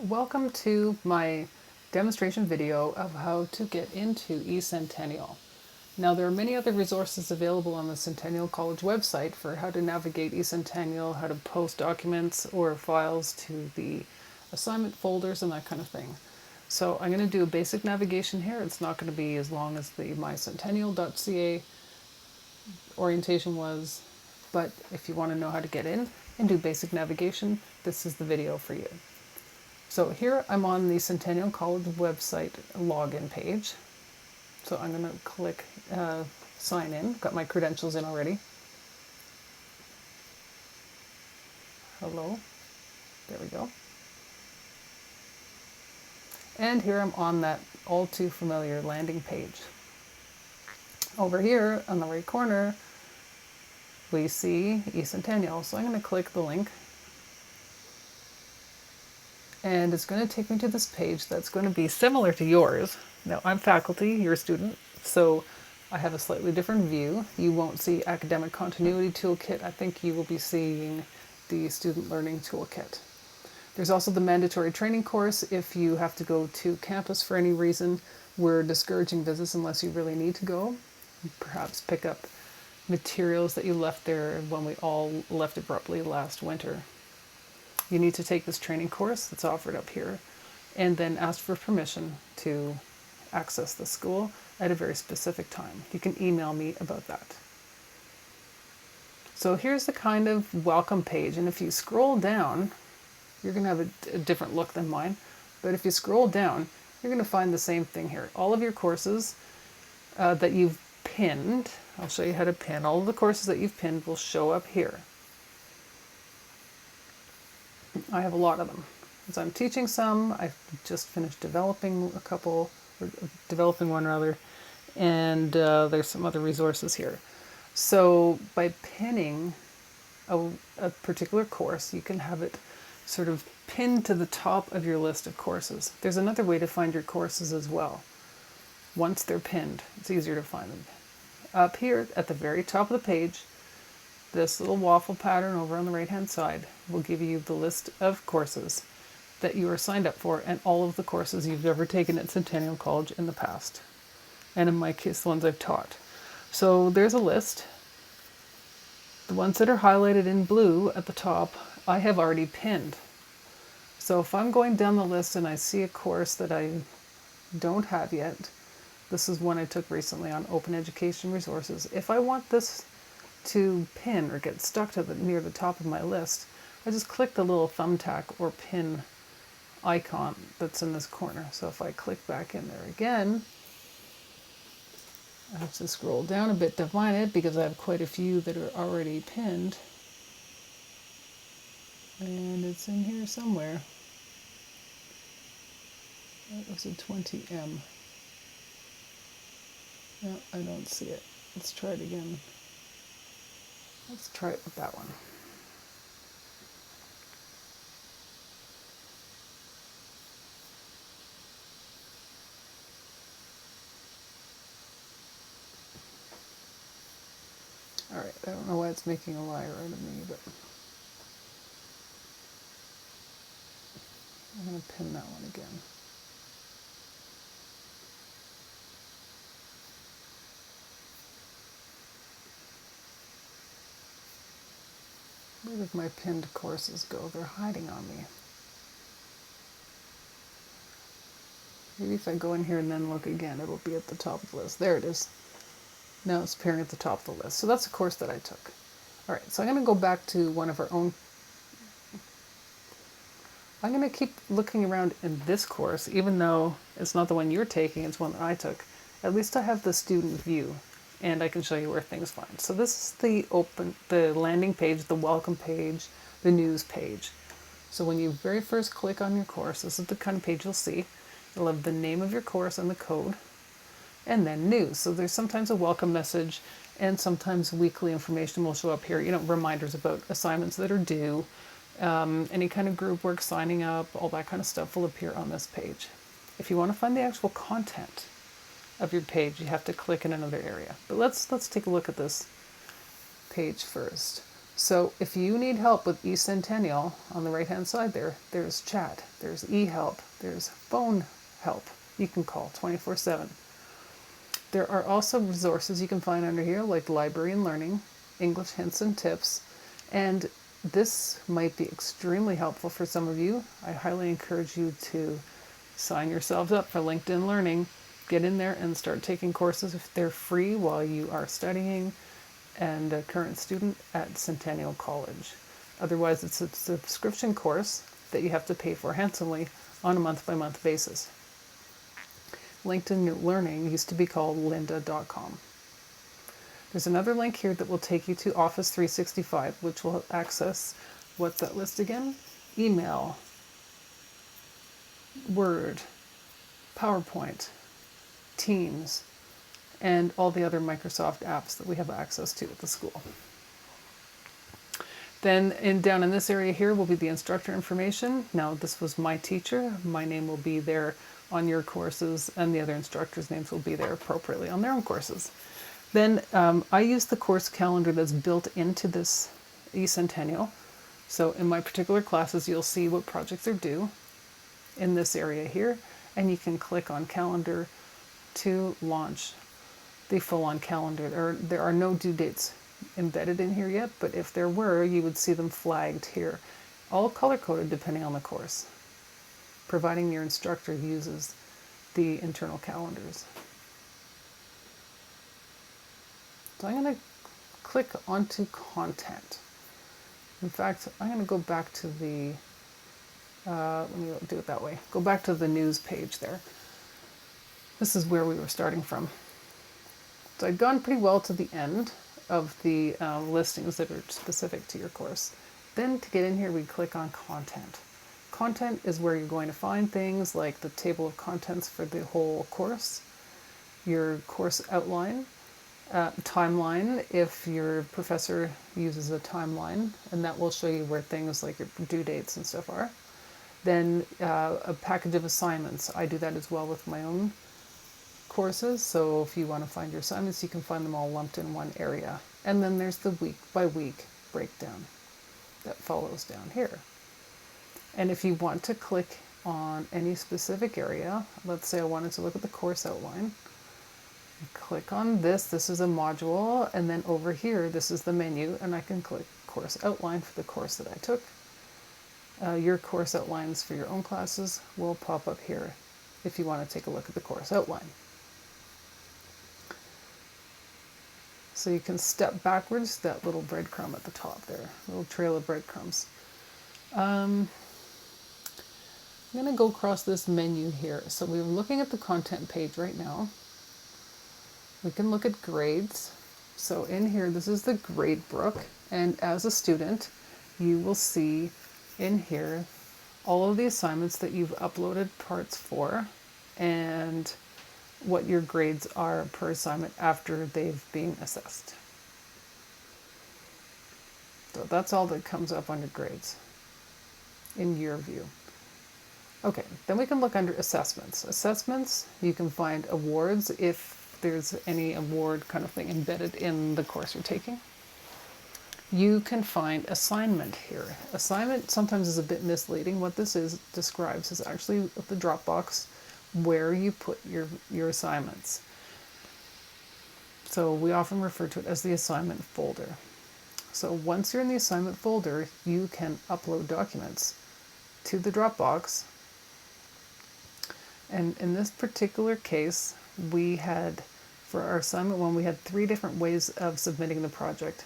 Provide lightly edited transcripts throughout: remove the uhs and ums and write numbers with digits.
Welcome to my demonstration video of how to get into eCentennial. Now there are many other resources available on the Centennial College website for how to navigate eCentennial, how to post documents or files to the assignment folders and that kind of thing. So I'm going to do a basic navigation here. It's not going to be as long as the mycentennial.ca orientation was, but if you want to know how to get in and do basic navigation, this is the video for you. So here I'm on the Centennial College website login page. So I'm going to click sign in. Got my credentials in already. Hello. There we go. And here I'm on that all too familiar landing page. Over here on the right corner, we see eCentennial. So I'm going to click the link. And it's going to take me to this page that's going to be similar to yours. Now, I'm faculty, you're a student, so I have a slightly different view. You won't see Academic Continuity Toolkit. I think you will be seeing the Student Learning Toolkit. There's also the mandatory training course if you have to go to campus for any reason. We're discouraging visits unless you really need to go. Perhaps pick up materials that you left there when we all left abruptly last winter. You need to take this training course that's offered up here and then ask for permission to access the school at a very specific time. You can email me about that. So here's the kind of welcome page, and if you scroll down, you're going to have a different look than mine, but if you scroll down, you're going to find the same thing here. All of your courses that you've pinned, I'll show you how to pin, all of the courses that you've pinned will show up here. I have a lot of them. As I'm teaching some, I've just finished developing a couple, or developing one rather, and there's some other resources here. So by pinning a particular course, you can have it sort of pinned to the top of your list of courses. There's another way to find your courses as well. Once they're pinned, it's easier to find them. Up here at the very top of the page, this little waffle pattern over on the right hand side will give you the list of courses that you are signed up for and all of the courses you've ever taken at Centennial College in the past. And in my case, the ones I've taught. So there's a list. The ones that are highlighted in blue at the top, I have already pinned. So if I'm going down the list and I see a course that I don't have yet, this is one I took recently on Open Education Resources. If I want this to pin or get stuck to near the top of my list, I just click the little thumbtack or pin icon that's in this corner. So if I click back in there again, I have to scroll down a bit to find it because I have quite a few that are already pinned. And it's in here somewhere. That was a 20M. No, I don't see it. Let's try it again. Let's try it with that one. All right, I don't know why it's making a liar out of me, but I'm going to pin that one again. Where did my pinned courses go? They're hiding on me. Maybe if I go in here and then look again, it'll be at the top of the list. There it is. Now it's appearing at the top of the list. So that's a course that I took. All right, so I'm going to go back to one of our own. I'm going to keep looking around in this course, even though it's not the one you're taking, it's one that I took. At least I have the student view, and I can show you where things find. So this is the landing page, the welcome page, the news page. So when you very first click on your course, this is the kind of page you'll see. You'll have the name of your course and the code, and then news. So there's sometimes a welcome message, and sometimes weekly information will show up here. You know, reminders about assignments that are due, any kind of group work, signing up, all that kind of stuff will appear on this page. If you want to find the actual content of your page, you have to click in another area. But let's take a look at this page first. So if you need help with eCentennial, on the right hand side there's chat, there's eHelp, there's phone help. You can call 24/7. There are also resources you can find under here like library and learning, English hints and tips, and this might be extremely helpful for some of you. I highly encourage you to sign yourselves up for LinkedIn Learning. Get in there and start taking courses if they're free while you are studying and a current student at Centennial College. Otherwise, it's a subscription course that you have to pay for handsomely on a month-by-month basis. LinkedIn Learning used to be called lynda.com. There's another link here that will take you to Office 365, which will access, what's that list again? Email, Word, PowerPoint, Teams, and all the other Microsoft apps that we have access to at the school. Then down in this area here will be the instructor information. Now this was my teacher. My name will be there on your courses, and the other instructors' names will be there appropriately on their own courses. Then I use the course calendar that's built into this eCentennial. So in my particular classes, you'll see what projects are due in this area here, and you can click on calendar to launch the full-on calendar. There are no due dates embedded in here yet, but if there were, you would see them flagged here, all color-coded depending on the course, providing your instructor uses the internal calendars. So I'm going to click onto content. In fact, I'm going to go back to the, let me do it that way, go back to the news page there. This is where we were starting from. So I'd gone pretty well to the end of the listings that are specific to your course. Then to get in here, we click on content. Content is where you're going to find things like the table of contents for the whole course, your course outline, timeline if your professor uses a timeline, and that will show you where things like your due dates and stuff are. Then a package of assignments. I do that as well with my own courses, so if you want to find your assignments, you can find them all lumped in one area. And then there's the week by week breakdown that follows down here. And if you want to click on any specific area, let's say I wanted to look at the course outline, click on this. This is a module, and then over here this is the menu, and I can click course outline for the course that I took. Your course outlines for your own classes will pop up here if you want to take a look at the course outline. So you can step backwards, that little breadcrumb at the top there, little trail of breadcrumbs. I'm going to go across this menu here. So we're looking at the content page right now. We can look at grades. So in here, this is the grade book. And as a student, you will see in here all of the assignments that you've uploaded parts for and what your grades are per assignment after they've been assessed. So that's all that comes up under grades in your view. Okay, then we can look under assessments. Assessments, you can find awards if there's any award kind of thing embedded in the course you're taking. You can find assignment here. Assignment sometimes is a bit misleading. What this describes is actually the Dropbox where you put your assignments. So we often refer to it as the assignment folder. So once you're in the assignment folder, you can upload documents to the Dropbox. And in this particular case, we had, for our assignment one, we had 3 different ways of submitting the project.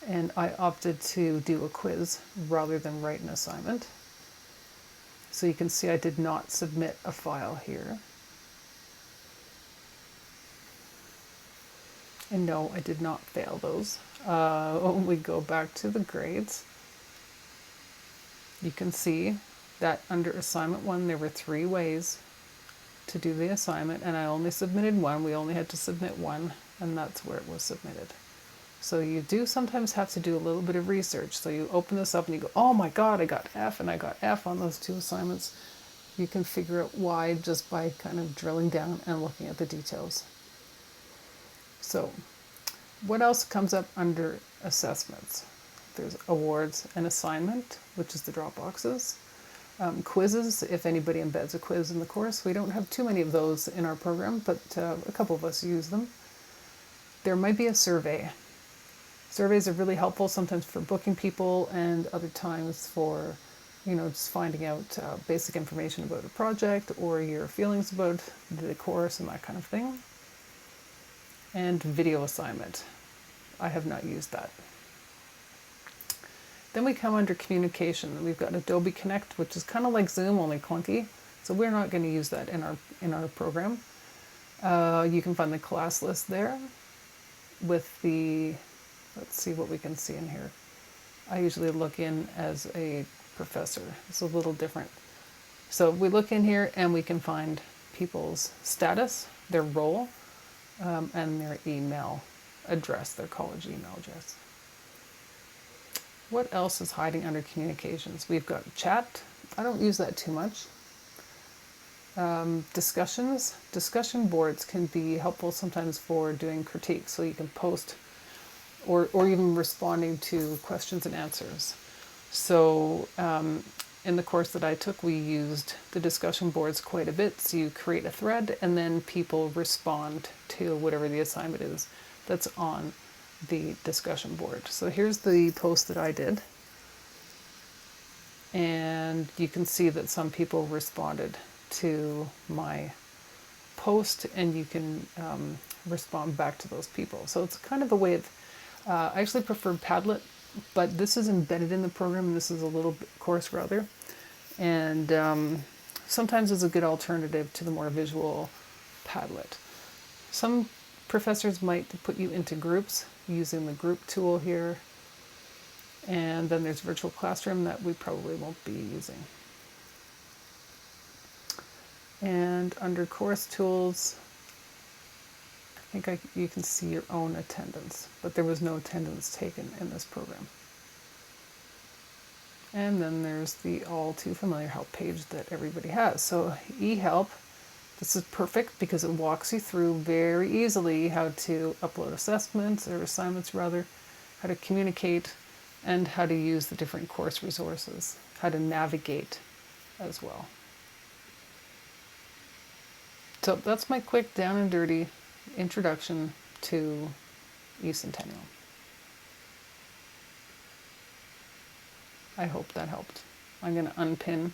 And I opted to do a quiz rather than write an assignment. So you can see I did not submit a file here. And no, I did not fail those. When we go back to the grades, you can see that under assignment 1, there were 3 ways to do the assignment, and I only submitted 1. We only had to submit 1, and that's where it was submitted. So you do sometimes have to do a little bit of research. So you open this up and you go, oh my God, I got F, and I got F on those 2 assignments. You can figure out why just by kind of drilling down and looking at the details. So what else comes up under assessments? There's awards and assignment, which is the drop boxes. Quizzes, if anybody embeds a quiz in the course. We don't have too many of those in our program, but a couple of us use them. There might be a survey. Surveys are really helpful sometimes for booking people and other times for, just finding out basic information about a project or your feelings about the course and that kind of thing. And video assignment. I have not used that. Then we come under communication. We've got Adobe Connect, which is kind of like Zoom, only clunky. So we're not going to use that in our program. You can find the class list there with the, let's see what we can see in here. I usually look in as a professor. It's a little different. So we look in here and we can find people's status, their role, and their email address, their college email address. What else is hiding under communications? We've got chat. I don't use that too much. Discussions. Discussion boards can be helpful sometimes for doing critiques, so you can post or even responding to questions and answers. So in the course that I took, we used the discussion boards quite a bit. So you create a thread and then people respond to whatever the assignment is that's on the discussion board. So here's the post that I did. And you can see that some people responded to my post and you can respond back to those people. So it's kind of a way of, I actually prefer Padlet, but this is embedded in the program and this is a little course rather. And sometimes it's a good alternative to the more visual Padlet. Some professors might put you into groups using the group tool here. And then there's virtual classroom that we probably won't be using. And under course tools, I think you can see your own attendance, but there was no attendance taken in this program. And then there's the all too familiar help page that everybody has. So eHelp, this is perfect because it walks you through very easily how to upload assessments or assignments rather, how to communicate, and how to use the different course resources, how to navigate as well. So that's my quick down and dirty introduction to eCentennial. I hope that helped. I'm going to unpin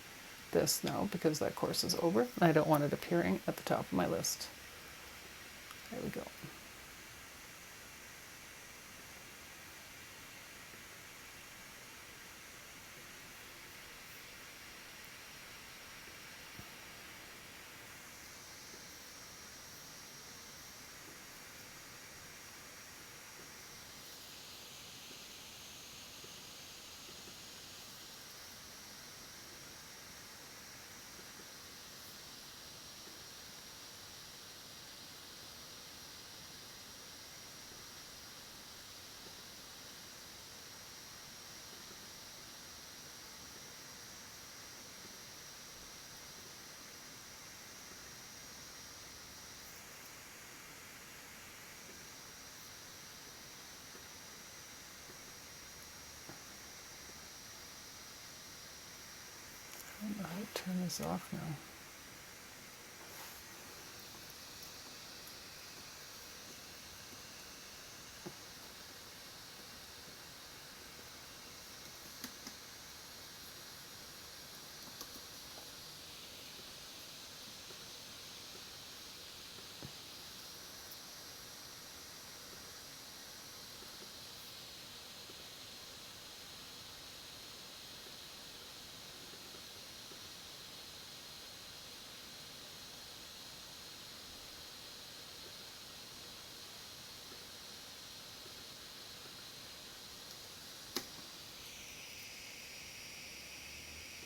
this now because that course is over. I don't want it appearing at the top of my list. There we go. I don't know how to turn this off now.